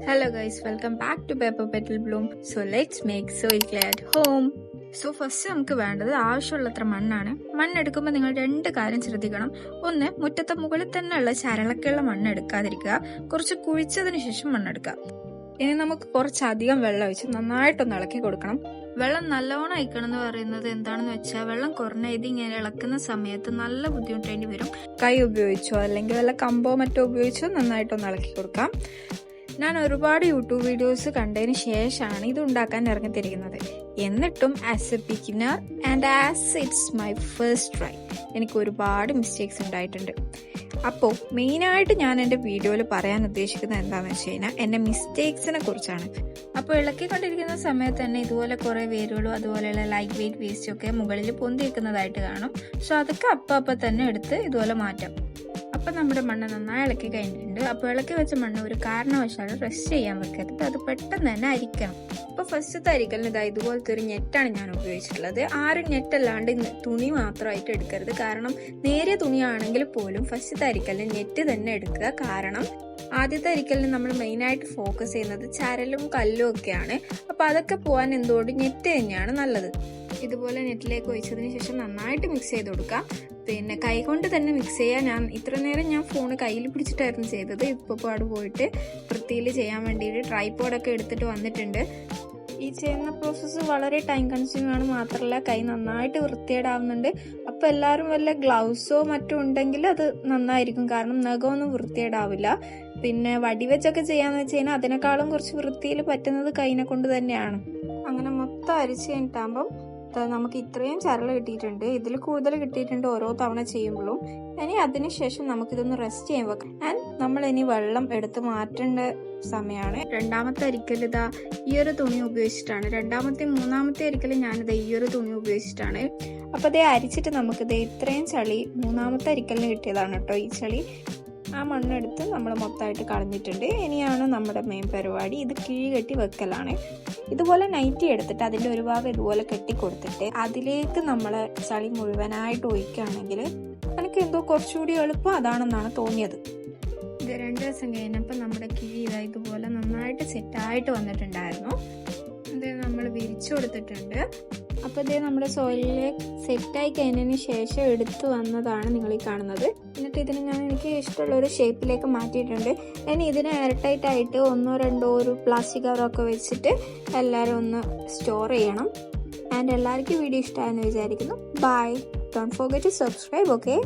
Hello guys, welcome back to Pepper Petal Bloom. So let's make soil clay at home. So first നമുക്ക് വേണ്ടത് ആവശ്യമുള്ളത്ര മണ്ണാണ്. മണ്ണെടുക്കുമ്പോൾ നിങ്ങൾ രണ്ട് കാര്യം ശ്രദ്ധിക്കണം. ഒന്ന്, മുറ്റത്തെ മുകളിൽ തന്നെ ഉള്ള ചരളക്കുള്ള മണ്ണ് എടുക്കാതിരിക്കുക. കുറച്ച് കുഴിച്ചതിന് ശേഷം മണ്ണെടുക്കുക. ഇനി നമുക്ക് കുറച്ചധികം വെള്ളം ഒഴിച്ച് നന്നായിട്ടൊന്ന് ഇളക്കി കൊടുക്കണം. വെള്ളം നല്ലോണം അയക്കണം എന്ന് പറയുന്നത് എന്താണെന്ന് വെച്ചാൽ, വെള്ളം കുറഞ്ഞ ഇങ്ങനെ ഇളക്കുന്ന സമയത്ത് നല്ല ബുദ്ധിമുട്ടേണ്ടി വരും. കൈ ഉപയോഗിച്ചോ അല്ലെങ്കിൽ വല്ല കമ്പോ മറ്റോ ഉപയോഗിച്ചോ നന്നായിട്ടൊന്ന് ഇളക്കി കൊടുക്കാം. ഞാൻ ഒരുപാട് യൂട്യൂബ് വീഡിയോസ് കണ്ടതിന് ശേഷമാണ് ഇത് ഉണ്ടാക്കാൻ ഇറങ്ങിത്തിരിക്കുന്നത്. എന്നിട്ടും as A beginner and as it's my first try എനിക്ക് ഒരുപാട് മിസ്റ്റേക്സ് ഉണ്ടായിട്ടുണ്ട്. അപ്പോൾ മെയിനായിട്ട് ഞാൻ എൻ്റെ വീഡിയോയിൽ പറയാൻ ഉദ്ദേശിക്കുന്നത് എന്താണെന്ന് വെച്ച് കഴിഞ്ഞാൽ എൻ്റെ മിസ്റ്റേക്സിനെ കുറിച്ചാണ്. അപ്പോൾ ഇളക്കിക്കൊണ്ടിരിക്കുന്ന സമയത്ത് തന്നെ ഇതുപോലെ കുറേ വേരുകളും അതുപോലെയുള്ള ലൈറ്റ് വെയിറ്റ് വേസ്റ്റും ഒക്കെ മുകളിൽ പൊന്തി വെക്കുന്നതായിട്ട് കാണും. സോ അതൊക്കെ അപ്പം തന്നെ എടുത്ത് ഇതുപോലെ മാറ്റാം. അപ്പം നമ്മുടെ മണ്ണ് നന്നായി ഇളക്കി കഴിഞ്ഞിട്ടുണ്ട്. അപ്പോൾ ഇളക്കി വെച്ച മണ്ണ് ഒരു കാരണവശാലും റെസ്റ്റ് ചെയ്യാൻ വെക്കരുത്, അത് പെട്ടെന്ന് തന്നെ അരിക്കണം. അപ്പോൾ ഫസ്റ്റത്തെ അരിക്കലിന് ഇതാ ഇതുപോലത്തെ ഒരു നെറ്റാണ് ഞാൻ ഉപയോഗിച്ചിട്ടുള്ളത്. ആരും നെറ്റല്ലാണ്ട് തുണി മാത്രമായിട്ട് എടുക്കരുത്. കാരണം നേരിയ തുണിയാണെങ്കിൽ പോലും ഫസ്റ്റത്തെ അരിക്കലിന് നെറ്റ് തന്നെ എടുക്കുക. കാരണം ആദ്യത്തെ അരിക്കലിന് നമ്മൾ മെയിനായിട്ട് ഫോക്കസ് ചെയ്യുന്നത് ചരലും കല്ലും ഒക്കെയാണ്. അപ്പോൾ അതൊക്കെ പോകാൻ എന്തുകൊണ്ട് നെറ്റ് തന്നെയാണ് നല്ലത്. ഇതുപോലെ നെറ്റിലേക്ക് ഒഴിച്ചതിന് ശേഷം നന്നായിട്ട് മിക്സ് ചെയ്ത് കൊടുക്കുക. പിന്നെ കൈകൊണ്ട് തന്നെ മിക്സ് ചെയ്യുക. ഞാൻ ഇത്ര നേരം ഞാൻ ഫോണ് കയ്യിൽ പിടിച്ചിട്ടായിരുന്നു ചെയ്തത്. ഇപ്പോൾ പാട് പോയിട്ട് വൃത്തിയിൽ ചെയ്യാൻ വേണ്ടിയിട്ട് ട്രൈപോഡൊക്കെ എടുത്തിട്ട് വന്നിട്ടുണ്ട്. ഈ ചെയ്യുന്ന പ്രോസസ്സ് വളരെ ടൈം കൺസ്യൂമിംഗ് ആണ്. മാത്രമല്ല കൈ നന്നായിട്ട് വൃത്തികേടാവുന്നുണ്ട്. അപ്പോൾ എല്ലാവരും വല്ല ഗ്ലൗസോ മറ്റോ ഉണ്ടെങ്കിൽ അത് നന്നായിരിക്കും. കാരണം നഖമൊന്നും വൃത്തികേടാവില്ല. പിന്നെ വടി വെച്ചൊക്കെ ചെയ്യാന്ന് വെച്ച് കഴിഞ്ഞാൽ അതിനേക്കാളും കുറച്ച് വൃത്തിയിൽ പറ്റുന്നത് കൈനെ കൊണ്ട് തന്നെയാണ്. അങ്ങനെ മൊത്തം അരിച്ച് കഴിഞ്ഞിട്ടാകുമ്പം നമുക്ക് ഇത്രയും ചരൽ കിട്ടിയിട്ടുണ്ട്. ഇതിൽ കൂടുതൽ കിട്ടിയിട്ടുണ്ട് ഓരോ തവണ ചെയ്യുമ്പോഴും. ഇനി അതിനുശേഷം നമുക്കിതൊന്ന് റെസ്റ്റ് ചെയ്യാൻ വെക്കാം. ആൻഡ് നമ്മൾ ഇനി വെള്ളം എടുത്ത് മാറ്റേണ്ട സമയമാണ്. രണ്ടാമത്തെ അരിക്കൽ ഇതാ ഈ ഒരു തുണി ഉപയോഗിച്ചിട്ടാണ്. മൂന്നാമത്തെ അരിക്കൽ ഞാനിത് ഈ ഒരു തുണി ഉപയോഗിച്ചിട്ടാണ്. അപ്പോൾ ഇതേ അരിച്ചിട്ട് നമുക്കിത് ഇത്രയും ചളി മൂന്നാമത്തെ അരിക്കലിന് കിട്ടിയതാണ് കേട്ടോ. ഈ ചളി ആ മണ്ണെടുത്ത് നമ്മൾ മൊത്തമായിട്ട് കളഞ്ഞിട്ടുണ്ട്. ഇനിയാണ് നമ്മുടെ മെയിൻ പരിപാടി, ഇത് കിഴി കെട്ടി വെക്കലാണ്. ഇതുപോലെ നൈറ്റി എടുത്തിട്ട് അതിൻ്റെ ഒരു ഭാഗം ഇതുപോലെ കെട്ടിക്കൊടുത്തിട്ട് അതിലേക്ക് നമ്മൾ ചളി മുഴുവനായിട്ട് ഒഴിക്കുകയാണെങ്കിൽ എനിക്ക് എന്തോ കുറച്ചുകൂടി എളുപ്പം അതാണെന്നാണ് തോന്നിയത്. ഇത് 2 ദിവസം കഴിഞ്ഞപ്പോൾ നമ്മുടെ കിഴി ഇതുപോലെ നന്നായിട്ട് സെറ്റായിട്ട് വന്നിട്ടുണ്ടായിരുന്നു. ഇത് നമ്മൾ വിരിച്ചു കൊടുത്തിട്ടുണ്ട്. അപ്പോൾ ഇതേ നമ്മുടെ സോയിലിൽ സെറ്റായി കഴിഞ്ഞതിന് ശേഷം എടുത്തു വന്നതാണ് നിങ്ങൾ ഈ കാണുന്നത്. എന്നിട്ട് ഇതിന് എനിക്ക് ഇഷ്ടമുള്ള ഒരു ഷേപ്പിലേക്ക് മാറ്റിയിട്ടുണ്ട്. ഇനി ഇതിന് എയർടൈറ്റ് ആയിട്ട് 1-2 ഒരു പ്ലാസ്റ്റിക് കവറൊക്കെ വെച്ചിട്ട് എല്ലാവരും ഒന്ന് സ്റ്റോർ ചെയ്യണം. ആൻഡ് എല്ലാവർക്കും വീഡിയോ ഇഷ്ടമായെന്ന് വിചാരിക്കുന്നു. Bye. Don't forget to subscribe. Okay.